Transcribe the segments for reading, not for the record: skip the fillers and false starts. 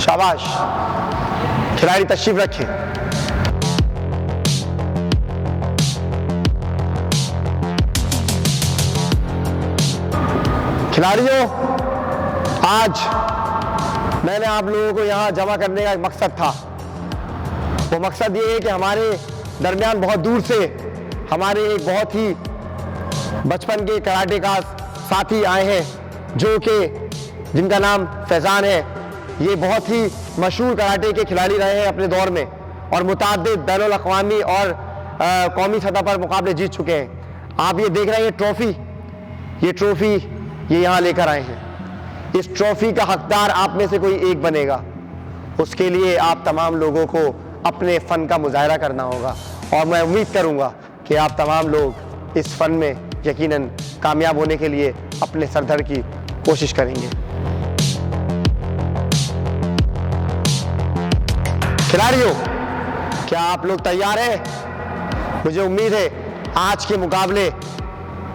शाबाश। खिलाड़ी तशरीफ रखें। खिलाड़ियों, आज मैंने आप लोगों को यहाँ जमा करने का एक मकसद था। वो मकसद ये है कि हमारे दरमियान बहुत दूर से हमारे एक बहुत ही बचपन के कराटे का साथी आए हैं जो कि जिनका नाम फैजान है। ये बहुत ही मशहूर कराटे के खिलाड़ी रहे हैं अपने दौर में और मुताद्दिद बैनुल अक़वामी और कौमी सतह पर मुकाबले जीत चुके हैं। आप ये देख रहे हैं ये ट्रॉफी ये यहाँ लेकर आए हैं। इस ट्रॉफी का हकदार आप में से कोई एक बनेगा। उसके लिए आप तमाम लोगों को अपने फ़न का मुज़ाहरा करना होगा और मैं उम्मीद करूँगा कि आप तमाम लोग इस फ़न में यकीनन कामयाब होने के लिए अपने सरधर की कोशिश करेंगे। खिलाड़ियों, क्या आप लोग तैयार हैं? मुझे उम्मीद है आज के मुकाबले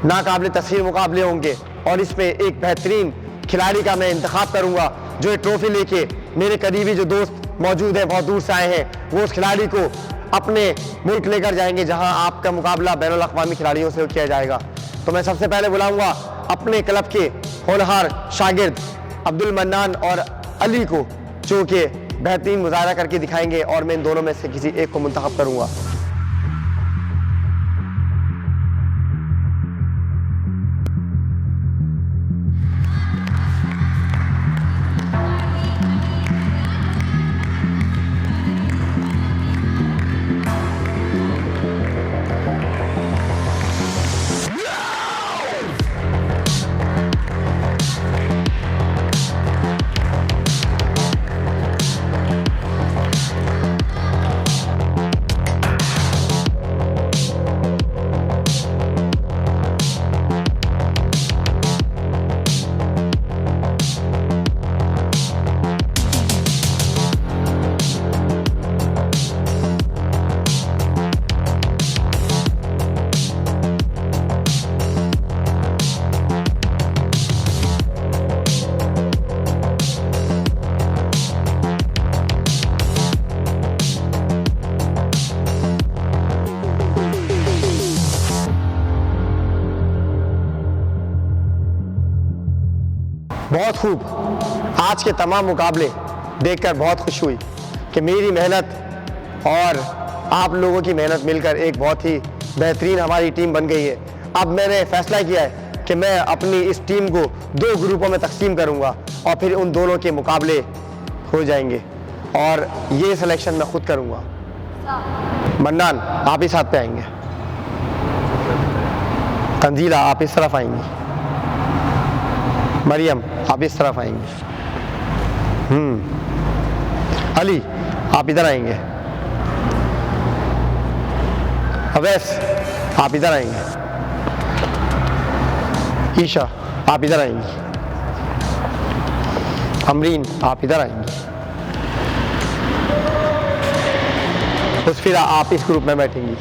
नाकाबिले तस्खीर मुकाबले होंगे और इसमें एक बेहतरीन खिलाड़ी का मैं इंतखाब करूंगा जो ये ट्रॉफी लेके मेरे करीबी जो दोस्त मौजूद हैं बहुत दूर से आए हैं, वो उस खिलाड़ी को अपने मुल्क लेकर जाएंगे जहां आपका मुकाबला बैनुल अक़वामी खिलाड़ियों से किया जाएगा। तो मैं सबसे पहले बुलाऊंगा अपने क्लब के होनहार शागिर्द अब्दुल मन्नान और अली को, जो कि बेहतरीन मुज़ाहरा करके दिखाएंगे और मैं इन दोनों में से किसी एक को मुंतखब करूंगा। बहुत खूब। आज के तमाम मुकाबले देखकर बहुत खुश हुई कि मेरी मेहनत और आप लोगों की मेहनत मिलकर एक बहुत ही बेहतरीन हमारी टीम बन गई है। अब मैंने फैसला किया है कि मैं अपनी इस टीम को 2 ग्रुपों में तकसीम करूंगा और फिर उन दोनों के मुकाबले हो जाएंगे और ये सिलेक्शन मैं खुद करूंगा। मन्नान, आप इस हाथ पे आएंगे। तंजीला, आप इस तरफ आएंगी। मरियम, आप इस तरफ आएंगे। अली, आप इधर आएंगे। अवैस, आप इधर आएंगे। ईशा, आप इधर आएंगी। अमरीन, आप इधर आएंगी। मुस्फिरा, आप इस ग्रुप में बैठेंगी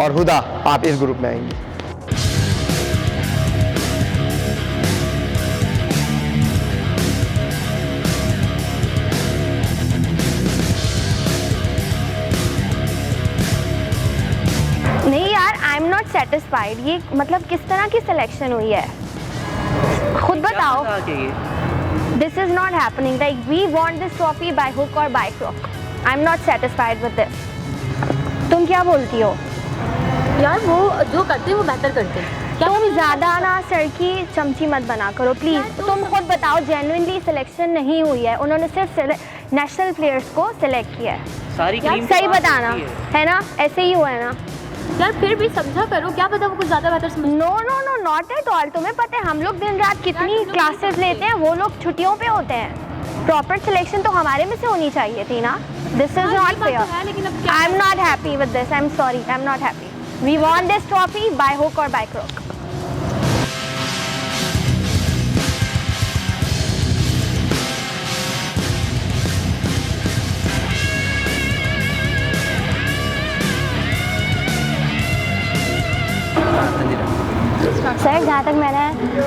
और हुदा, आप इस ग्रुप में आएंगी। नहीं यार, आई एम नॉट सेटिस्फाइड। ये मतलब किस तरह की सिलेक्शन हुई है, खुद बताओ। This is not happening. Like we want this trophy by hook और by crook. I am not satisfied with this. तुम क्या बोलती हो? यार वो जो करते हैं वो बेहतर करते हैं। तुम ज़्यादा ना सर की चमची मत बना करो प्लीज़। तुम खुद बताओ, जेन्युइनली सिलेक्शन नहीं हुई है, उन्होंने सिर्फ नेशनल प्लेयर्स को सिलेक्ट किया है। सही बताना है ना, ऐसे ही हुआ है ना यार। फिर भी समझा करो, क्या पता वो कुछ ज़्यादा बेहतर समझ। No no no, not at all. तुम्हें पता है हम लोग दिन रात कितनी क्लासेस लेते हैं, वो लोग छुट्टियों पे होते हैं। प्रॉपर सिलेक्शन तो हमारे में से होनी चाहिए थी ना। This is not fair. I am not happy with this. I am sorry, I am not happy. We want this trophy by hook और बाय क्रॉक। सर जहाँ तक मैंने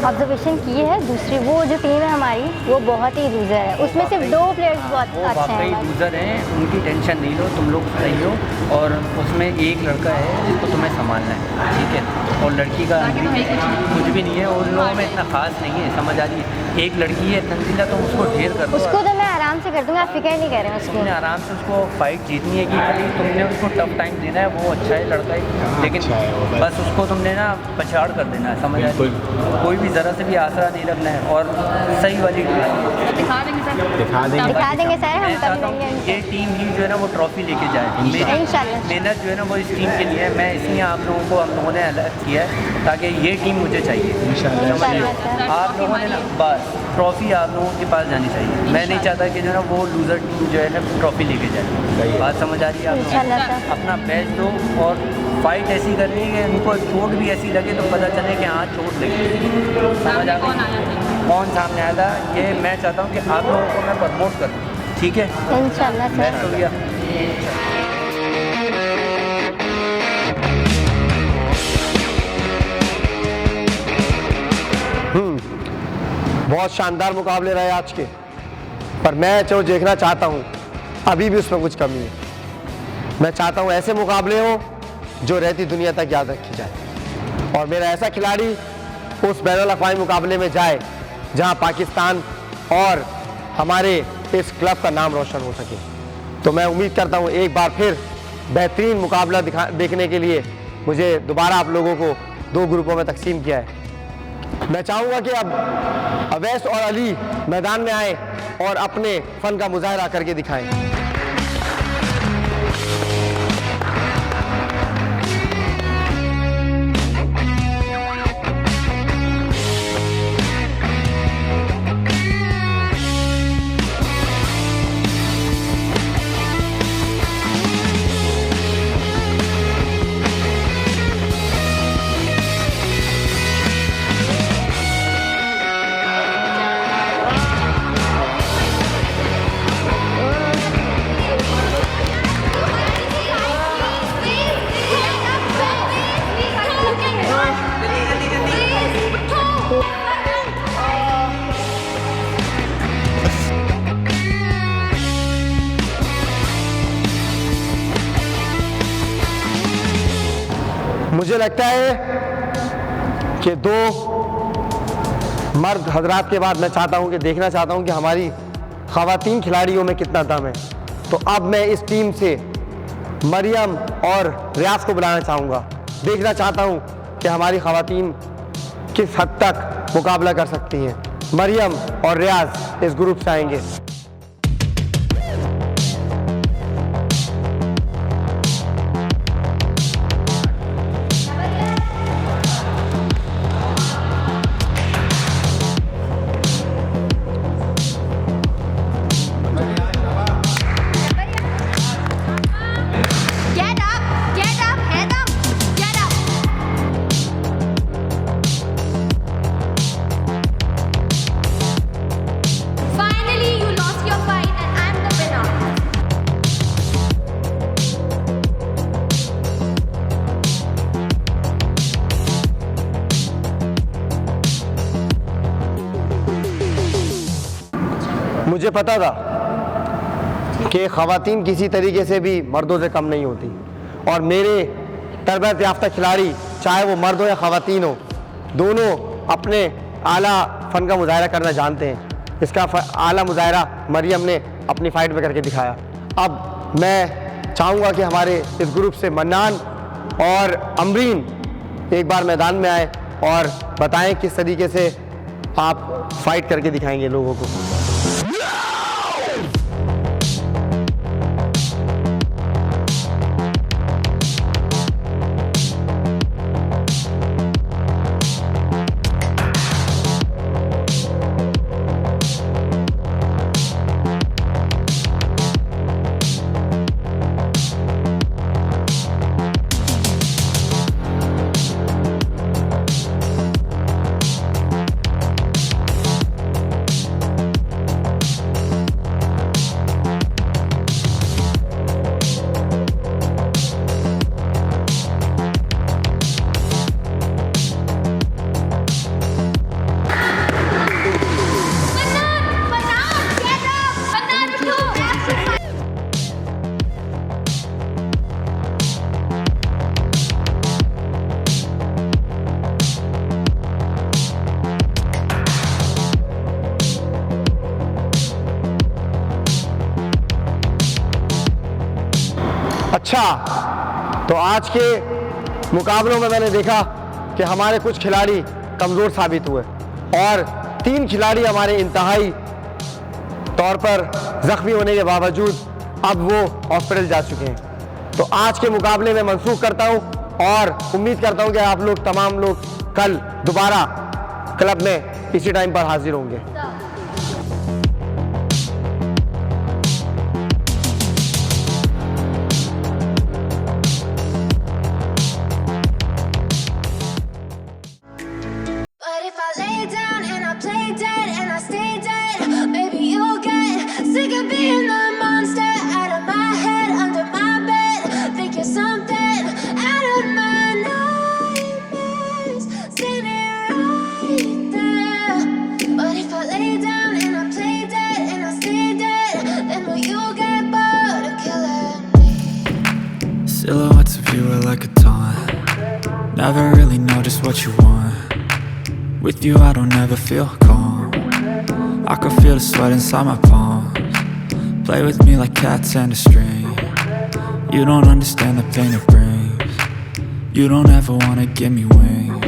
ऑब्जर्वेशन की है, दूसरी वो जो टीम है हमारी वो बहुत ही लूज़र है, उसमें सिर्फ 2 प्लेयर्स बहुत वो अच्छे वाकई हैं। लूज़र हैं, उनकी टेंशन नहीं लो, तुम लोग सही हो। और उसमें एक लड़का है जिसको तुम्हें संभालना है, ठीक है। और लड़की का कुछ भी नहीं है, उन लोगों में इतना खास नहीं है, समझ आ रही है। एक लड़की है तंजीला, तुम उसको ढेर कर दो, उसको तो मैं आराम से कर दूँगा, आप फिक्र नहीं कर रहे हैं उसकी। तुमने आराम से उसको फाइट जीतनी है कि खाली तुमने उसको टफ टाइम देना है। वो अच्छा है लड़का ही, लेकिन बस उसको तुमने ना पछाड़ कर देना है, समझ आ रही है। कोई भी ज़रा से भी आसरा नहीं रखना है और सही वाली दिखा देंगे सर। दिखा देंगे सर, हम मैं कभी चाहता हूँ देंगे ये टीम ही जो है ना वो ट्रॉफी लेके जाए। मेरी इंशाल्लाह। मेहनत जो है ना वो इस टीम के लिए है। मैं इसलिए आप लोगों को, हम लोगों ने अलग किया है ताकि ये टीम मुझे चाहिए। समझ रहे हो? सर। आप लोगों ने ना बस ट्रॉफी आप लोगों के पास जानी चाहिए। मैं नहीं चाहता कि जो है ना वो लूज़र टीम जो है ना ट्रॉफी लेके जाए। बात समझ आ रही है आप लोगों इंशाल्लाह को? सर। अपना बेस्ट दो और फाइट ऐसी करनी है कि उनको चोट भी ऐसी लगे तो पता चले कि हाँ चोट लगी। समझ आ गई? कौन सामने आया था, ये मैं चाहता हूँ कि आप लोगों को मैं प्रमोट करूँ, ठीक है? इंशाल्लाह सर। बेस्ट हो गया। बहुत शानदार मुकाबले रहे आज के, पर मैं जो देखना चाहता हूँ अभी भी उसमें कुछ कमी है। मैं चाहता हूँ ऐसे मुकाबले हो जो रहती दुनिया तक याद रखी जाए, और मेरा ऐसा खिलाड़ी उस बैनुल अक़वामी मुकाबले में जाए जहाँ पाकिस्तान और हमारे इस क्लब का नाम रोशन हो सके। तो मैं उम्मीद करता हूँ एक बार फिर बेहतरीन मुकाबला देखने के लिए मुझे दोबारा आप लोगों को 2 ग्रुपों में तकसीम किया है। मैं चाहूँगा कि अब अवैस और अली मैदान में आए और अपने फ़न का मुजाहरा करके दिखाएं। मुझे लगता है कि 2 मर्द हजरात के बाद मैं चाहता हूं कि देखना चाहता हूं कि हमारी ख़वातीन खिलाड़ियों में कितना दम है। तो अब मैं इस टीम से मरियम और रियाज को बुलाना चाहूँगा। देखना चाहता हूं कि हमारी ख़वातीन किस हद तक मुकाबला कर सकती हैं। मरियम और रियाज इस ग्रुप से आएंगे। Get up, head up, get up. Finally, you lost your fight and I'm the winner. मुझे पता था कि ख़वातीन किसी तरीके से भी मर्दों से कम नहीं होती, और मेरे तरबियत याफ्ता खिलाड़ी चाहे वो मर्द हो या ख़वातीन हो, दोनों अपने आला फ़न का मुज़ाहरा करना जानते हैं। इसका आला मुज़ाहरा मरियम ने अपनी फ़ाइट में करके दिखाया। अब मैं चाहूँगा कि हमारे इस ग्रुप से मन्नान और अमरीन एक बार मैदान में आए और बताएं किस तरीके से आप फ़ाइट करके दिखाएंगे लोगों को। अच्छा, तो आज के मुकाबलों में मैंने देखा कि हमारे कुछ खिलाड़ी कमज़ोर साबित हुए और 3 खिलाड़ी हमारे इंतहाई तौर पर ज़ख्मी होने के बावजूद अब वो हॉस्पिटल जा चुके हैं। तो आज के मुकाबले में मनसूख करता हूँ और उम्मीद करता हूँ कि आप लोग तमाम लोग कल दोबारा क्लब में इसी टाइम पर हाजिर होंगे। But if I lay down and I play dead and I stay dead, maybe you'll get sick of being the monster out of my head, under my bed. Think you're something out of my nightmares, standing right there. But if I lay down and I play dead and I stay dead, then will you get bored of killing me? Silhouettes of you are like a taunt. Never really know just what you want. With you I don't ever feel calm. I can feel the sweat inside my palms. Play with me like cats and a string. You don't understand the pain it brings. You don't ever wanna give me wings.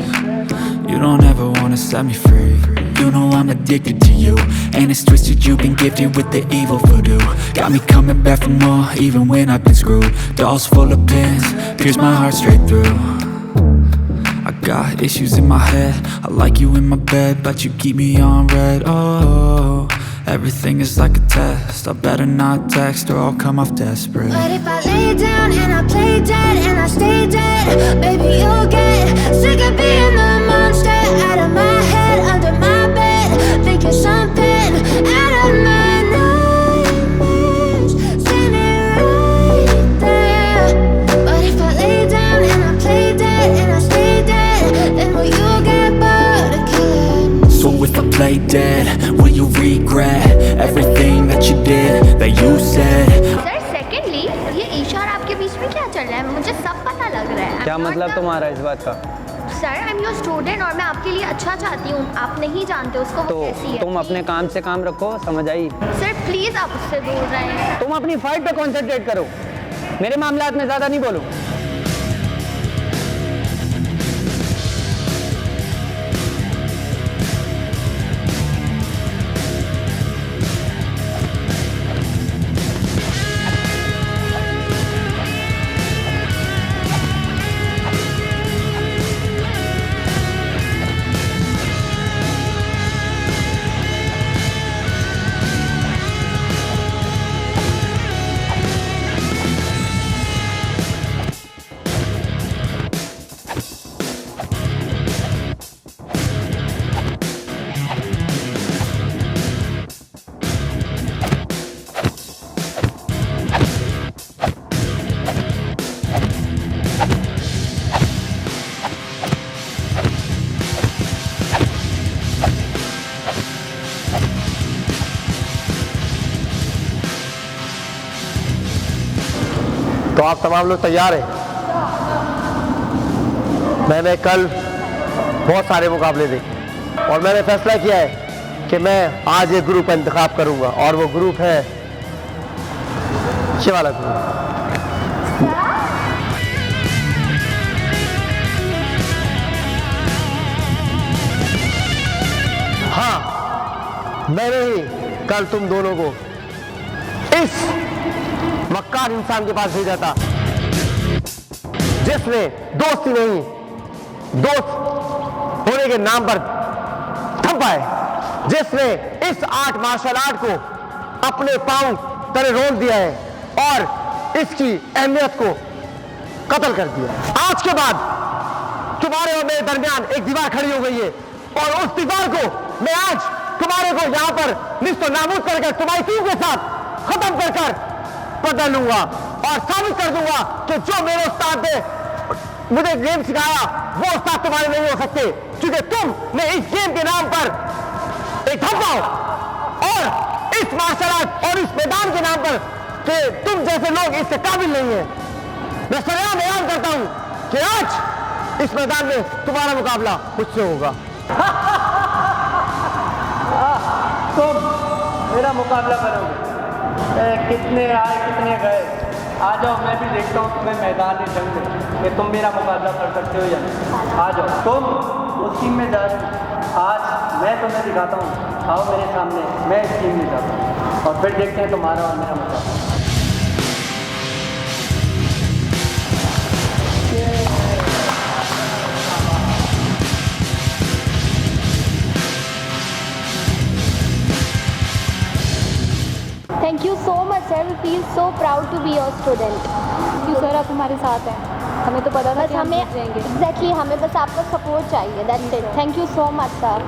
You don't ever wanna set me free. You know I'm addicted to you, and it's twisted, you've been gifted with the evil voodoo. Got me coming back for more, even when I've been screwed. Dolls full of pins, pierce my heart straight through. I got issues in my head, I like you in my bed, but you keep me on red. Oh, everything is like a test, I better not text or I'll come off desperate. But if I lay down and I play dead and I stay dead, baby you'll get sick of being the monster out of my head, under my bed. Think you're something out of my nightmares, standing right there. But if I lay down and I play dead and I stay dead, then will you get bored of killing me? So if I play dead, will you regret everything that you did, that you said? Sir secondly ये ईशा और आपके बीच में क्या चल रहा है, मुझे सब पता लग रहा है। क्या मतलब तुम्हारा इस बात का? Sir I am your student और मैं आपके लिए अच्छा चाहती हूँ, आप नहीं जानते उसको वो तो कैसी है। तुम अपने काम से काम रखो, समझ आई? सर प्लीज आप उससे दूर रहें। तुम अपनी फाइट पे कॉन्सेंट्रेट करो, मेरे मामलात में ज़्यादा नहीं बोलो। तो आप तमाम लोग तैयार हैं? मैंने कल बहुत सारे मुकाबले देखे और मैंने फैसला किया है कि मैं आज एक ग्रुप का इंतखाब करूंगा और वो ग्रुप है ये वाला ग्रुप। हाँ, मैंने ही कल तुम दोनों को इस मक्कार इंसान के पास भेजा था जिसने दोस्ती नहीं, दोस्त होने के नाम पर थप्पा है, जिसने इस आर्ट मार्शल आर्ट को अपने पांव तले रोक दिया है और इसकी अहमियत को कत्ल कर दिया। आज के बाद तुम्हारे और मेरे दरमियान एक दीवार खड़ी हो गई है और उस दीवार को मैं आज तुम्हारे को यहां पर निस्तो नाबूद कर तुम्हारी टीम के साथ खत्म कर बदल लूंगा और साबित कर दूंगा कि जो मेरे उस्ताद ने मुझे गेम सिखाया वो उस्ताद तुम्हारे नहीं हो सकते, क्योंकि तुमने इस गेम के नाम पर एक धब्बा और इस मार्शल आर्ट और इस मैदान के नाम पर कि तुम जैसे लोग इससे काबिल नहीं है। मैं सरेआम ऐलान करता हूं कि आज इस मैदान में तुम्हारा मुकाबला मुझसे होगा। तुम मेरा मुकाबला करोगे? कितने आए कितने गए आ जाओ, मैं भी देखता हूँ तुम्हें मैदान जंग में कि तुम मेरा मुकाबला कर सकते हो या नहीं। आ जाओ, तुम उस टीम में जा, आज मैं तुम्हें दिखाता हूँ। आओ मेरे सामने, मैं इस टीम में जाता हूँ और फिर देखते हैं तुम्हारा और मेरा मुकाबला। Thank you so much, sir. We feel so proud to be your student. क्यों सर, आप हमारे साथ हैं, हमें तो पता था बस कि हम हमें जीत जाएंगे। एग्जैक्टली हमें बस आपका सपोर्ट चाहिए। That's it. Thank you so much sir.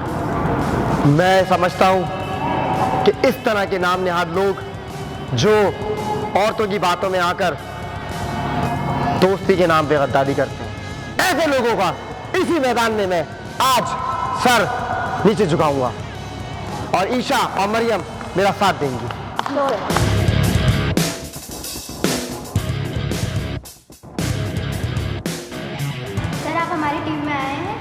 मैं समझता हूँ कि इस तरह के नाम निहाद लोग जो औरतों की बातों में आकर दोस्ती के नाम पे गद्दारी करते हैं, ऐसे लोगों का इसी मैदान में मैं आज सर नीचे झुकाऊंगा और ईशा और मरियम मेरा साथ देंगी। सर आप हमारी टीम में आए हैं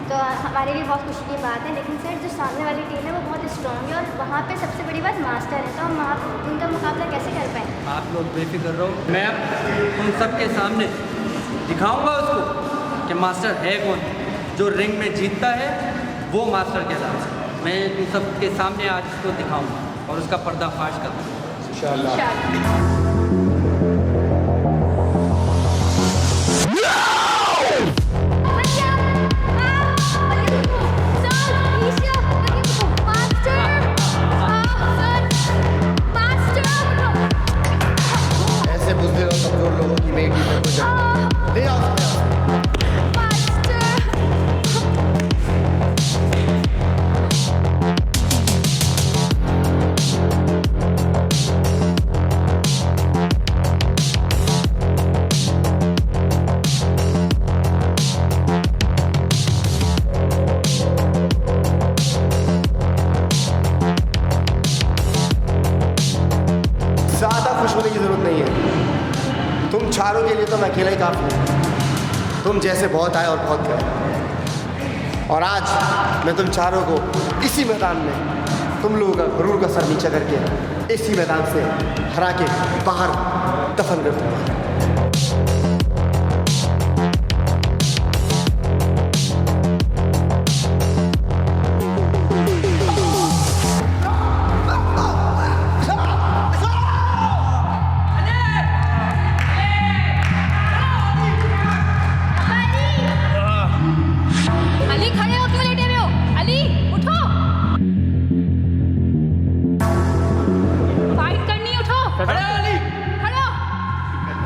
तो हमारे लिए बहुत खुशी की बात है, लेकिन सर जो सामने वाली टीम है वो बहुत स्ट्रॉन्ग है और वहाँ पे सबसे बड़ी बात मास्टर है, तो हम वहाँ उनका मुकाबला कैसे कर पाएँ? आप लोग बेफिक्र रहो, मैं तुम सबके सामने दिखाऊंगा उसको कि मास्टर है कौन। जो रिंग में जीतता है वो मास्टर कहलाता है। मैं तुम सबके सामने आज उसको दिखाऊंगा और उसका पर्दाफाश करूँगा इंशाल्लाह। ऐसे बुज़दिल और कमजोर लोगों की मेरी टीम में कुछ ले आओ। ज़्यादा खुश होने की ज़रूरत नहीं है, तुम चारों के लिए तो मैं अकेला ही काफ़ी हूँ। तुम जैसे बहुत आए और बहुत गए, और आज मैं तुम चारों को इसी मैदान में तुम लोगों का गुरूर का सर नीचा करके इसी मैदान से हरा के बाहर दफन कर दूँगा। अली खड़े हो, क्यों लेटे हुए हो? अली उठो, फाइट करनी, उठो। खड़े हो अली, खड़े हो।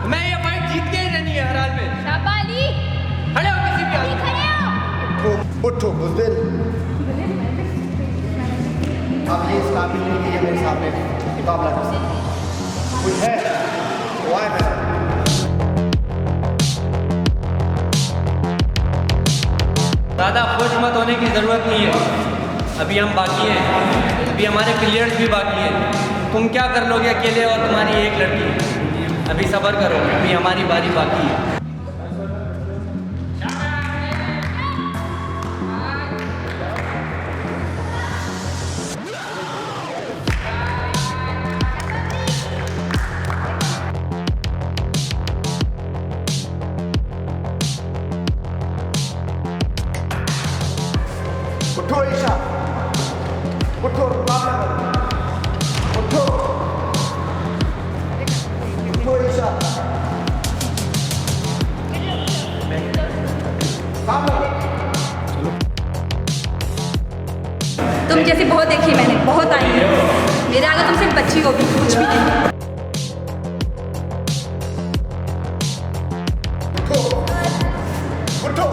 मैं ये फाइट जीत के ही रहनी है हर हाल में। शाबाश अली, खड़े हो किसी भी हाल में। खड़े हो। उठो बुज़दिल, अब ये इस काबिल नहीं कि ये मेरे सामने मुकाबला कर सके। कोई है वो आए मैदान। ज़्यादा खुश मत होने की ज़रूरत नहीं है, अभी हम बाकी हैं, अभी हमारे प्लेयर्स भी बाकी हैं। तुम क्या कर लोगे अकेले और तुम्हारी एक लड़की? अभी सब्र करो, अभी हमारी बारी बाकी है। उठो ईशा, उठो, मुकाबला करो। उठो, उठो ईशा, सामने। तुम जैसी बहुत देखी मैंने, बहुत आई है मेरे आगे, तुम सिर्फ बच्ची हो भी, कुछ भी नहीं। उठो,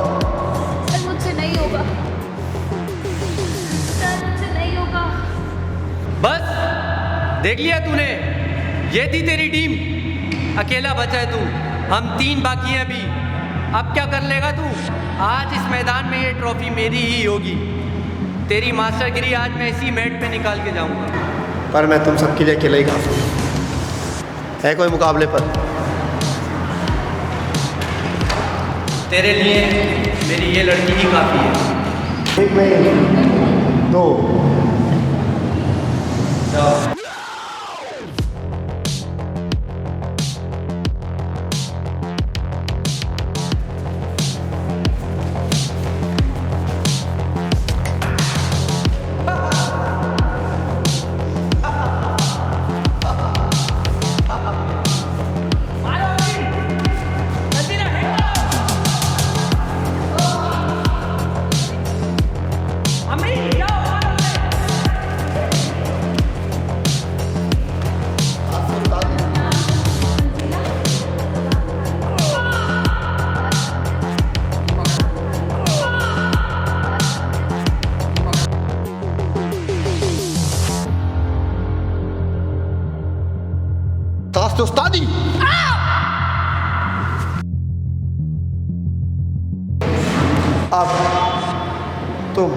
सर मुझसे नहीं होगा, सर मुझसे नहीं होगा। बस देख लिया तूने, ये थी तेरी टीम, अकेला बचा है तू। हम 3 बाकी हैं अभी, अब क्या कर लेगा तू? आज इस मैदान में ये ट्रॉफी मेरी ही होगी। तेरी मास्टरगिरी आज मैं इसी मैट पे निकाल के जाऊंगा। पर मैं तुम सबके लिए अकेला ही काफी हूँ। है कोई मुकाबले पर? तेरे लिए मेरी ये लड़की ही काफ़ी है। 1 नहीं, 2। जाओ। वास्ते उस्तादी। अब तुम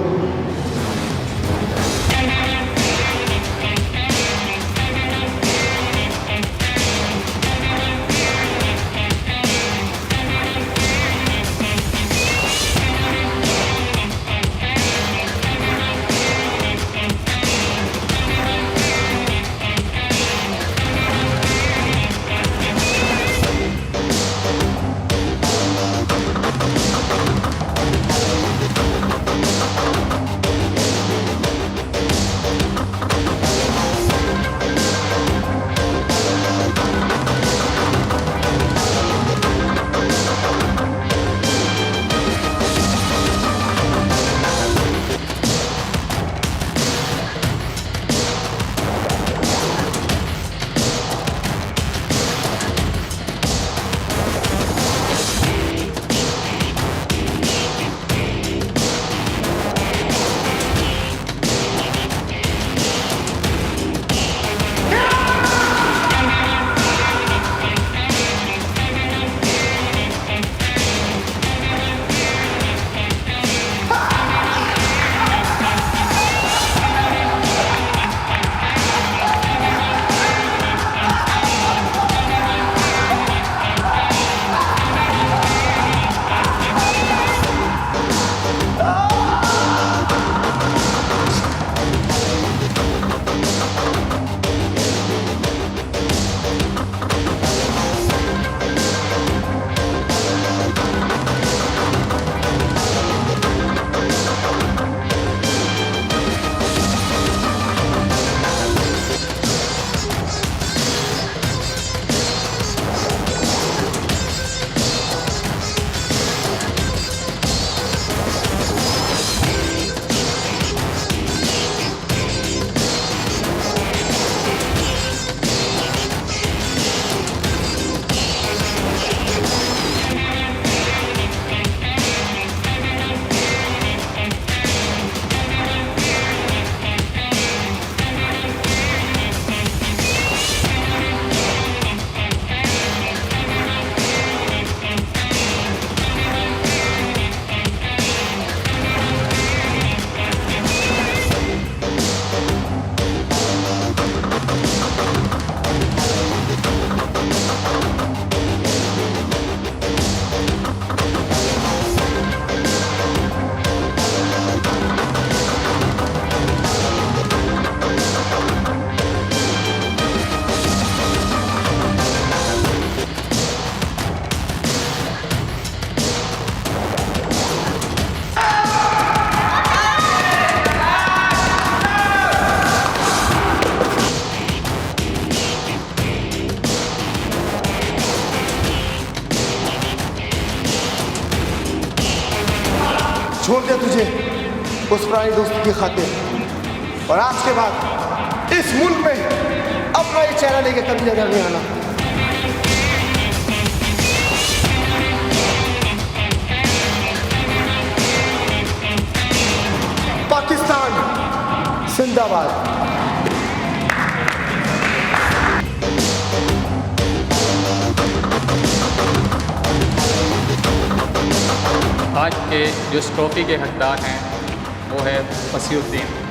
छोड़ दिया तुझे उस पुरानी दोस्ती की खातिर, और आज के बाद इस मुल्क में अपना ये चेहरा लेके कभी नजर नहीं आना। पाकिस्तान जिंदाबाद। आज के जो इस ट्रॉफ़ी के हकदार हैं वो है वसीउद्दीन।